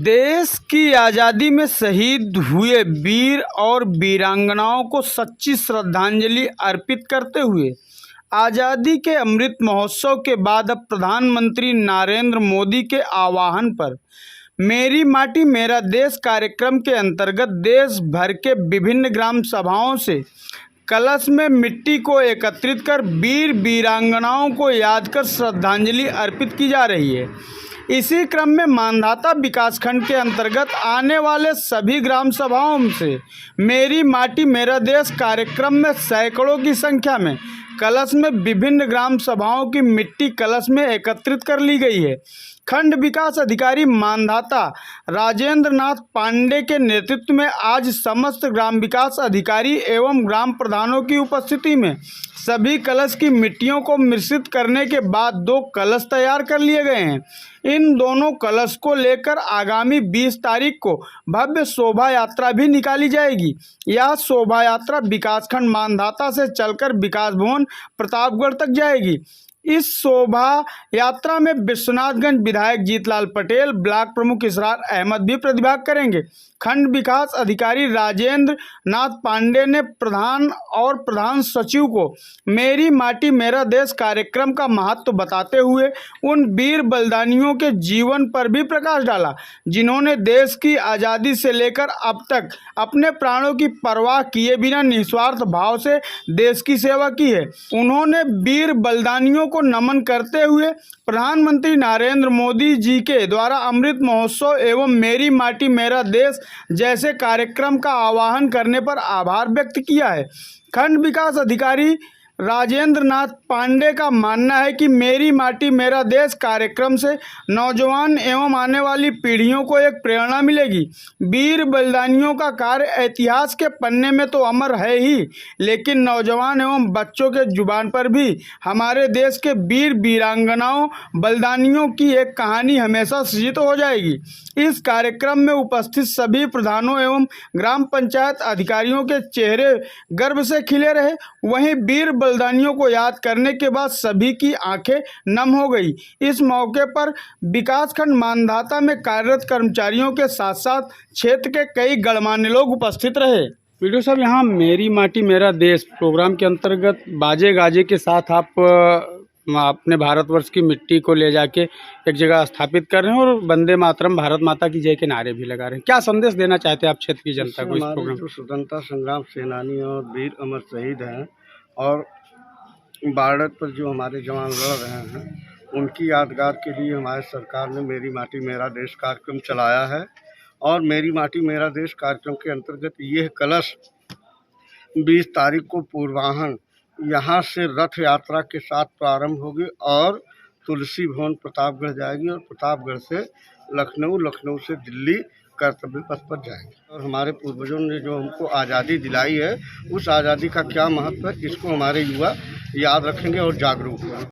देश की आज़ादी में शहीद हुए वीर और वीरांगनाओं को सच्ची श्रद्धांजलि अर्पित करते हुए आज़ादी के अमृत महोत्सव के बाद अब प्रधानमंत्री नरेंद्र मोदी के आह्वान पर मेरी माटी मेरा देश कार्यक्रम के अंतर्गत देश भर के विभिन्न ग्राम सभाओं से कलश में मिट्टी को एकत्रित कर वीर वीरांगनाओं को याद कर श्रद्धांजलि अर्पित की जा रही है। इसी क्रम में मांधाता विकासखंड के अंतर्गत आने वाले सभी ग्राम सभाओं से मेरी माटी मेरा देश कार्यक्रम में सैकड़ों की संख्या में कलश में विभिन्न ग्राम सभाओं की मिट्टी कलश में एकत्रित कर ली गई है। खंड विकास अधिकारी मांधाता राजेंद्र नाथ पांडे के नेतृत्व में आज समस्त ग्राम विकास अधिकारी एवं ग्राम प्रधानों की उपस्थिति में सभी कलश की मिट्टियों को मिश्रित करने के बाद 2 कलश तैयार कर लिए गए हैं। इन दोनों कलश को लेकर आगामी 20 तारीख को भव्य शोभा यात्रा भी निकाली जाएगी। यह शोभा यात्रा विकासखंड मांधाता से चलकर विकास भवन प्रतापगढ़ तक जाएगी। इस शोभा यात्रा में विश्वनाथगंज विधायक जीतलाल पटेल, ब्लॉक प्रमुख इसरार अहमद भी प्रतिभाग करेंगे। खंड विकास अधिकारी राजेंद्र नाथ पांडे ने प्रधान और प्रधान सचिव को मेरी माटी मेरा देश कार्यक्रम का महत्व बताते हुए उन वीर बलिदानियों के जीवन पर भी प्रकाश डाला, जिन्होंने देश की आज़ादी से लेकर अब तक अपने प्राणों की परवाह किए बिना निस्वार्थ भाव से देश की सेवा की है। उन्होंने वीर बलिदानियों को नमन करते हुए प्रधानमंत्री नरेंद्र मोदी जी के द्वारा अमृत महोत्सव एवं मेरी माटी मेरा देश जैसे कार्यक्रम का आह्वान करने पर आभार व्यक्त किया है। खंड विकास अधिकारी राजेंद्र नाथ पांडे का मानना है कि मेरी माटी मेरा देश कार्यक्रम से नौजवान एवं आने वाली पीढ़ियों को एक प्रेरणा मिलेगी। वीर बलिदानियों का कार्य इतिहास के पन्ने में तो अमर है ही, लेकिन नौजवान एवं बच्चों के जुबान पर भी हमारे देश के वीर वीरांगनाओं बलिदानियों की एक कहानी हमेशा सजीत हो जाएगी। इस कार्यक्रम में उपस्थित सभी प्रधानों एवं ग्राम पंचायत अधिकारियों के चेहरे गर्व से खिले रहे। वहीं वीर बलिदानियों को याद करने के बाद सभी की आंखें नम हो गई। इस मौके पर विकासखंड मांधाता में कार्यरत कर्मचारियों के साथ साथ क्षेत्र के कई गणमान्य लोग उपस्थित रहे। वीडियो साहब, यहाँ मेरी माटी मेरा देश प्रोग्राम के अंतर्गत बाजे गाजे के साथ आप अपने भारतवर्ष की मिट्टी को ले जाके एक जगह स्थापित कर रहे हैं और वंदे मातरम भारत माता की जय के नारे भी लगा रहे हैं। क्या संदेश देना चाहते हैं आप क्षेत्र की जनता को इस प्रोग्राम? जो स्वतंत्रता संग्राम सेनानी और वीर अमर शहीद हैं और बॉर्डर पर जो हमारे जवान लड़ रहे हैं, उनकी यादगार के लिए हमारे सरकार ने मेरी माटी मेरा देश कार्यक्रम चलाया है। और मेरी माटी मेरा देश कार्यक्रम के अंतर्गत यह कलश 20 तारीख को पूर्वाह्न यहाँ से रथ यात्रा के साथ प्रारंभ होगी और तुलसी भवन प्रतापगढ़ जाएगी और प्रतापगढ़ से लखनऊ, लखनऊ से दिल्ली कर्तव्य पथ पर जाएंगे। और हमारे पूर्वजों ने जो हमको आज़ादी दिलाई है, उस आज़ादी का क्या महत्व है, इसको हमारे युवा याद रखेंगे और जागरूक होंगे।